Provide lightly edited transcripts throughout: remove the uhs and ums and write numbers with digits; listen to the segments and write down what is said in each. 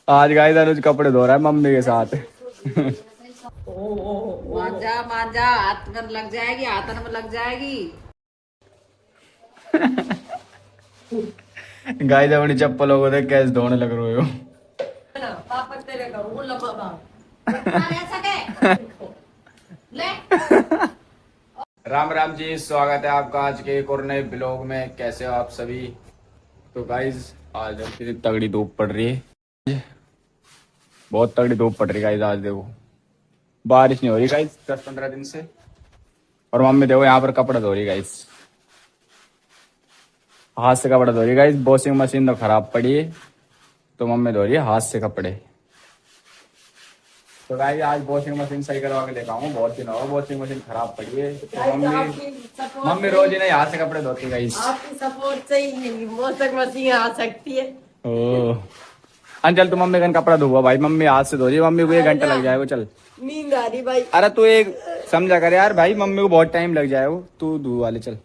आज गाइस अनुज कपड़े धो रहा है मम्मी के साथ। मांजा मांजा हाथ में लग जाएगी, हाथन में लग जाएगी। गाइस अपनी चप्पलों को देख कैसे धोने लग रहे हो। पापा तेरे का वो लगा ऐसा के ले। राम राम जी, स्वागत है आपका आज के एक और नए ब्लॉग में। कैसे हो आप सभी। तो गाइस आज कितनी तगड़ी धूप पड़ रही है, बहुत तगड़ी धूप पड़ रही है गाइस। आज देखो बारिश नहीं हो रही गाइस 10-15 दिन से। और मम्मी देखो यहाँ पर कपड़ा धो रही गाइस, हाथ से कपड़ा धो रही गाइस। वॉशिंग मशीन तो खराब पड़ी है तो मम्मी धो रही है हाथ से कपड़े। तो गाइस आज वॉशिंग मशीन सही करवा के लेकर आऊंगा, बहुत दिन हो वॉशिंग मशीन खराब पड़ी है। तो मम्मी रोज ही नहीं हाथ से कपड़े धोती गाइस। आपकी सपोर्ट से ही वॉशिंग मशीन आ सकती है। ओ अंचल तू मम्मी का कपड़ा धोवा भाई, मम्मी हाथ से धो रही है, मम्मी को 1 घंटा लग जाएगा। चल नींद आ रही भाई। अरे तू एक समझा कर यार भाई, मम्मी को बहुत टाइम लग जाएगा। तू धुलवा ले, चल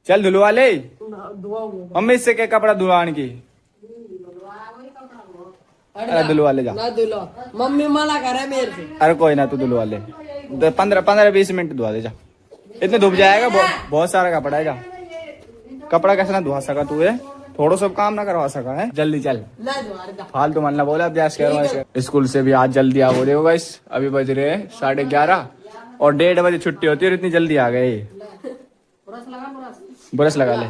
चल धुलवा ले। मम्मी इससे क्या कपड़ा धुलवाने की। अरे धुलवा ले जा। ना धुलो, मम्मी मना करे मेरे से। अरे कोई ना, तू धुलवा ले। 15-20 मिनट धुआ दे जा, इतने धुप जाएगा। बहुत सारा कपड़ा है जा। कपड़ा कैसे ना धुआ सका तू है, थोड़ा सब काम ना करवा सका है। जल्दी चल, फालतू मन ना बोला। अभ्यास करो। स्कूल से भी आज जल्दी आ गए। देखो गाइस अभी बज रहे हैं 11:30 और 1:30 बजे छुट्टी होती है और इतनी जल्दी आ गए। ब्रश लगा ले।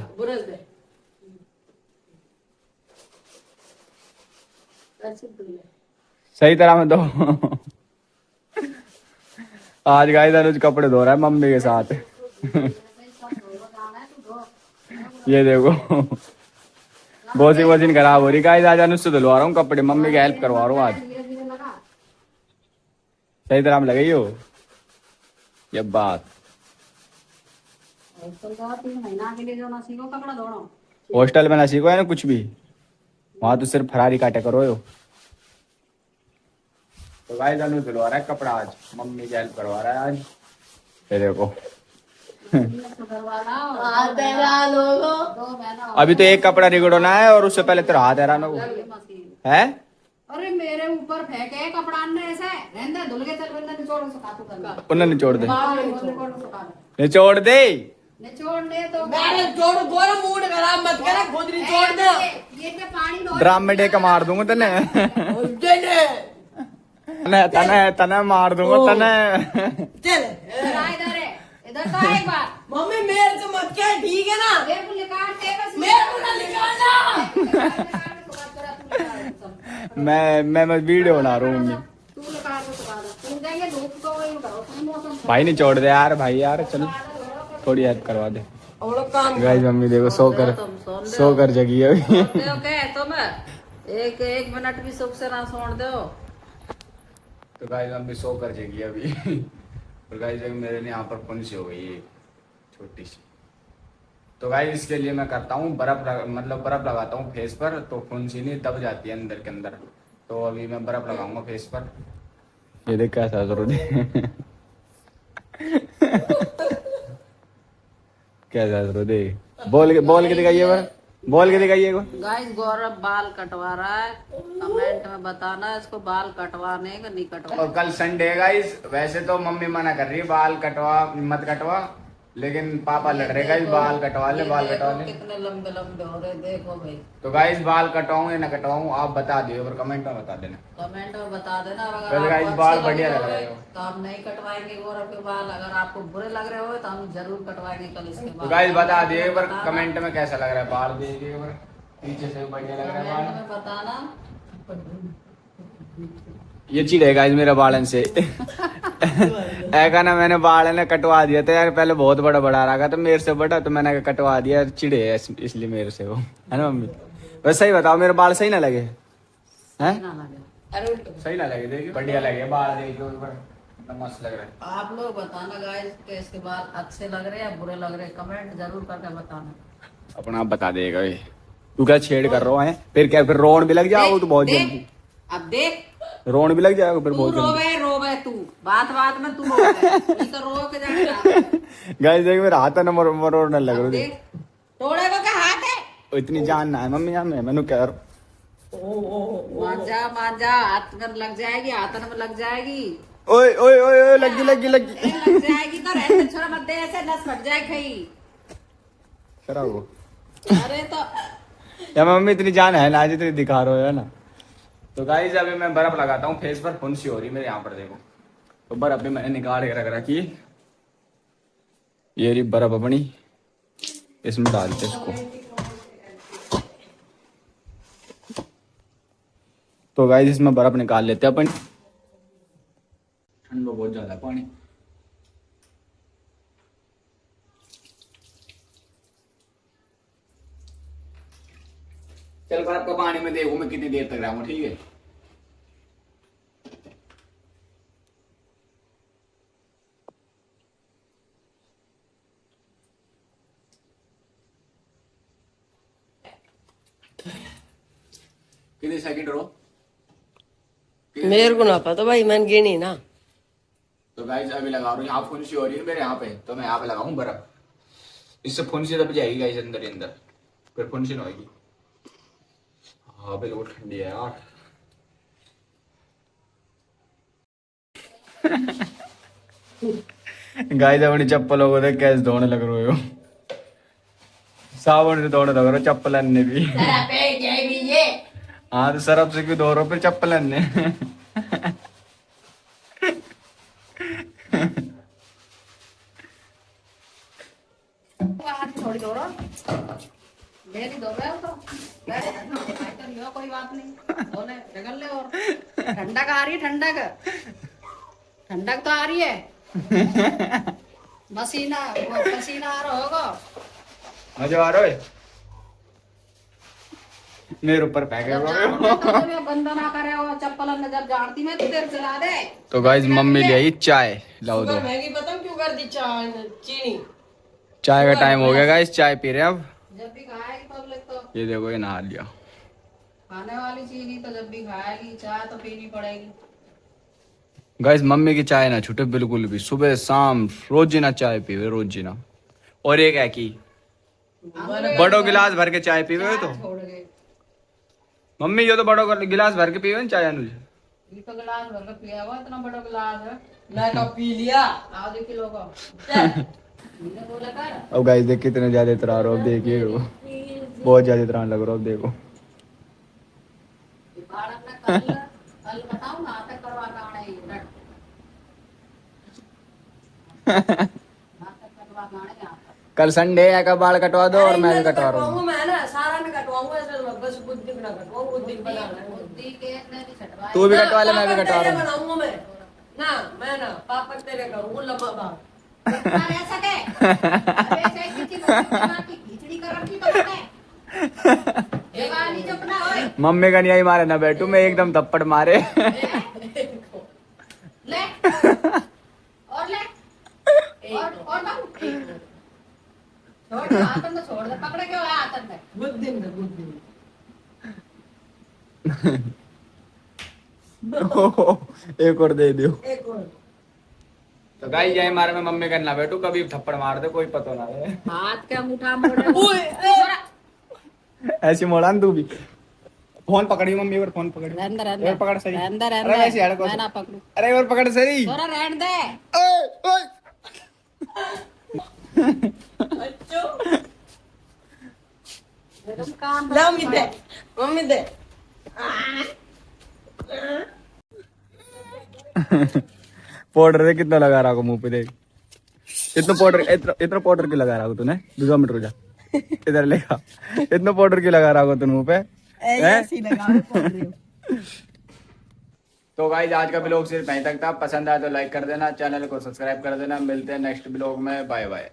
सही तरह में दो। आज गाइस अनुज कपड़े धो रहा है मम्मी के साथ। ये देखो वॉशिंग मशीन खराब हो रही गाइस। आज अनुज से धुलवा रहा हूँ कपड़े, मम्मी की हेल्प करवा रहा हूँ आज। सही तरह में लगी हो ये बात। हॉस्टल में ना सीखो है ना कुछ भी, वहां तो सिर्फ फरारी काटे करो यो। तो गाइस अनुज धुलवा रहा है कपड़ा आज, मम्मी की हेल्प करवा रहा है आज। ये देखो अभी तो एक कपड़ा रिगड़ना है और उससे पहले तेरा हाथ हैरान हो है। अरे मेरे ऊपर फेंके कपड़ा ने ऐसे रहने धुल के चल बंदा निचोड़ सका तू करना। उन्हें निचोड़ दे, निचोड़ निचोड़ दे, निचोड़ दे। तो मैं जोड़ गोरा मूड खराब मत कर, खुद निचोड़ दे। ये पे पानी ड्राम में डेका मार दूंगा तने। तने तने मार दूंगा तने। चल इधर है, इधर का एक बार। मम्मी मेरे से मत क्या, ठीक है ना। मेरे को निकालते बस, मेरे को ना निकालना। मैं वीडियो बना रहा हूँ मम्मी। तू निकाल के सुखा दे, तू देंगे धूप को वही करो मौसम। भाई नहीं छोड़ दे यार, भाई यार चल थोड़ी हेल्प करवा दे। गाइस मम्मी देखो सोकर जगी है अभी। ओके तुम एक मिनट भी सुख से ना छोड़ दो। तो गाइस मम्मी सोकर जगी है अभी। और गाइस मेरे ने यहाँ पर फुंसी हो गई है छोटी सी। तो गाइस इसके लिए मैं करता हूँ बर्फ लगाता हूँ फेस पर, तो फुंसी नहीं दब जाती है अंदर के अंदर। तो अभी मैं बर्फ लगाऊंगा फेस पर। ये देख कैसा जरूर कैसा जरूर दे। बोल के दिखाइए बार, बोल के दिखाइए। गाइस गौरव बाल कटवा रहा है, कमेंट में बताना इसको बाल कटवाने का नहीं कटवा। और कल संडे है गाइस, वैसे तो मम्मी मना कर रही है बाल कटवा मत कटवा, लेकिन पापा लड़ रहे गाइस बाल कटवा ले, बाल कटवा ले। कितने लंबे लंबे हो रहे देखो भाई। तो गाइस बाल कटवाऊं या ना कटवाऊं आप बता दियो और कमेंट में बता देना। कमेंट में बता देना। अगर गाइस बाल बढ़िया लग रहे हो तो हम नहीं कटवाएंगे गौरव के बाल, अगर आपको बुरे लग रहे हो तो हम जरूर कटवाएंगे कल इसके बाल। तो गाइस बता दिए एक बार कमेंट में कैसा लग रहा है बाल, देखिए एक बार पीछे से बढ़िया लग रहा है बाल, बताना। ये चिढ़े गाइस मेरा बालन से। ऐसा ना मैंने बाल ने कटवा दिया था यार, पहले बहुत बड़ा बड़ा रहा था मेरे से बड़ा, तो मैंने कटवा दिया। चिढ़े इसलिए मेरे से वो है ना मम्मी। वैसे सही बताओ मेरे बाल सही ना लगे हैं? सही ना लगे, देखिए बढ़िया लगे बाल, देखिए मस्त लग रहा है। आप लोग बताना गाइस के इसके बाल अच्छे लग रहे हैं या बुरे लग रहे हैं, कमेंट जरूर करके बताना। अपना आप बता देगा ये। तू क्या छेड़ कर रहा है फिर, क्या फिर रोन भी लग जाओ तो बहुत जल्दी। अब देख रोन भी लग जाएगा फिर बहुत जल्दी। रोवे तू बात में तू तो रो के जाएगा। गाइस देख मेरा हाथ ना मरोड़ने लग रहा है। तोड़े को क्या हाथ है, इतनी जान ना है मम्मी यहाँ में मैंने क्या मांजा मांजा, हाथ में लग जाएगी, हाथन में लग जाएगी। ओए ओए ओए ओए, लगी लगी लगी लग जाएगी तो रहने छोड़ा मत दे, ऐसे नस फट जाए कहीं। खराब हो अरे तो या मम्मी इतनी जान है ना, आज इतनी दिखा रहे हो है ना। तो गाइस अभी मैं बर्फ लगाता हूँ फेस पर, फुंसी हो रही मेरे यहाँ पर देखो। तो बर्फ भी मैंने निकाल के रख रखी, ये रही बर्फ अपनी, इसमें डालते इसको। तो गाइस इसमें बर्फ निकाल लेते हैं अपन, ठंड में बहुत ज्यादा पानी। चल बर्फ को पानी में देखो मैं कितनी देर तक रहूंगा, ठीक है। कितने सेकंड रो? मेरे को ना पता भाई, मैंने गिनी ना। तो गाइस अभी लगा रहा हूँ, यहाँ फुंसी हो रही है मेरे यहाँ पे, तो मैं यहाँ पे लगाऊं बर्फ, इससे फुंसी दब जाएगी गाइस अंदर ही अंदर, फिर फुंसी ना होगी। हाँ बिल्कुल ठंडी है यार। गाइस अपनी चप्पलों को देख कैसे धोने लग रहे हो, साबुन से धोने लग रहे हो चप्पल अन्य भी। हाँ तो सरफ से क्यों धो रहे हो फिर चप्पल अन्य। थोड़ी दो मेरी दो रहे हो तो लियो, कोई बात नहीं, बोले रगड़ ले। और ठंडक आ रही है, ठंडक ठंडक तो आ रही है। पसीना पसीना आ रहा होगा, मजा आ रहा है मेरे ऊपर फेंके हो। बंदा ना करे हो चप्पल नजर जानती में तो तेरे चला दे। तो गाइस मम्मी ले आई चाय, लाओ दो। महंगी पता क्यों कर दी चाय, चीनी। चाय का टाइम हो गया गाइस, चाय पी रहे हैं अब। जब भी खाएगी पब्लिक तो ये देखो ये नहा लिया। खाने वाली चीज ही तो जब भी खाएगी चाय तो पीनी पड़ेगी। गाइस मम्मी की चाय ना छूटे बिल्कुल भी, सुबह शाम रोज ना चाय पीवे, रोज ना। और एक है कि बड़ो गिलास भर के चाय पीवे तो छोड़ गए मम्मी, ये तो बड़ो गिलास भर के पीवे ना चाय अनुज। ये तो गिलास भर के पिया हुआ, इतना बड़ा गिलास है। मैं तो पी लिया आधे किलो का। मैंने बोला कर। अब गाइस देख कितने ज्यादा इतरा रहे हो, अब देखिए वो बहुत ज्यादा इतरान लग रहा हो, अब देखो। कल बताऊं ना तक करवा का आना ही रट। कल संडे है, का बाल कटवा दो और मैं भी कटवा रहा हूँ। मैं ना सारा में कटवाऊंगा, इसलिए बस बुद्धि ना कटवाऊं, बुद्धि बना बुद्धि के नहीं छटवा। तू भी कटवा ले, मैं भी कटवा रहा हूँ। बनाऊंगा मैं ना, मैं ना पापा तेरे करूंगा लंबा बाल। ऐसा के अबे ऐसे खिचड़ी कर रखी तो है। ये वाली चपना ओए मम्मी का नहीं आई मारे ना बैठू मैं, एकदम थप्पड़ मारे। ले और ले और छोड़ दे, आतन तो छोड़ दे, पकड़े क्यों है आतन में? बुद्धि में बुद्धि में। एक और दे दियो। एक और तो गाइस यही मारे में मम्मी का ना बैठू, कभी थप्पड़ मार दे कोई पता ना है। हाथ का मुठा मोड़े। ऐसी मोड़ान तू भी। फोन पकड़ी मम्मी, और फोन पकड़ी। अंदर एक बार पकड़ सही। अंदर अरे वैसे यार को मैं ना पकड़ू। अरे एक बार पकड़ सही। थोड़ा रहने दे। ओए ओए तुम काम ला मम्मी दे पाउडर दे कितना लगा रहा को मुंह पे देख, इतना पाउडर क्यों लगा रहा को तूने? 2 मिनट रुक जा, इधर लेगा। इतना पाउडर क्यों लगा रहा को तू मुंह पे? ऐसे लगा। तो गाइस आज का ब्लॉग सिर्फ यहीं तक था, पसंद आया तो लाइक कर देना, चैनल को सब्सक्राइब कर देना। मिलते हैं नेक्स्ट ब्लॉग में, बाय बाय।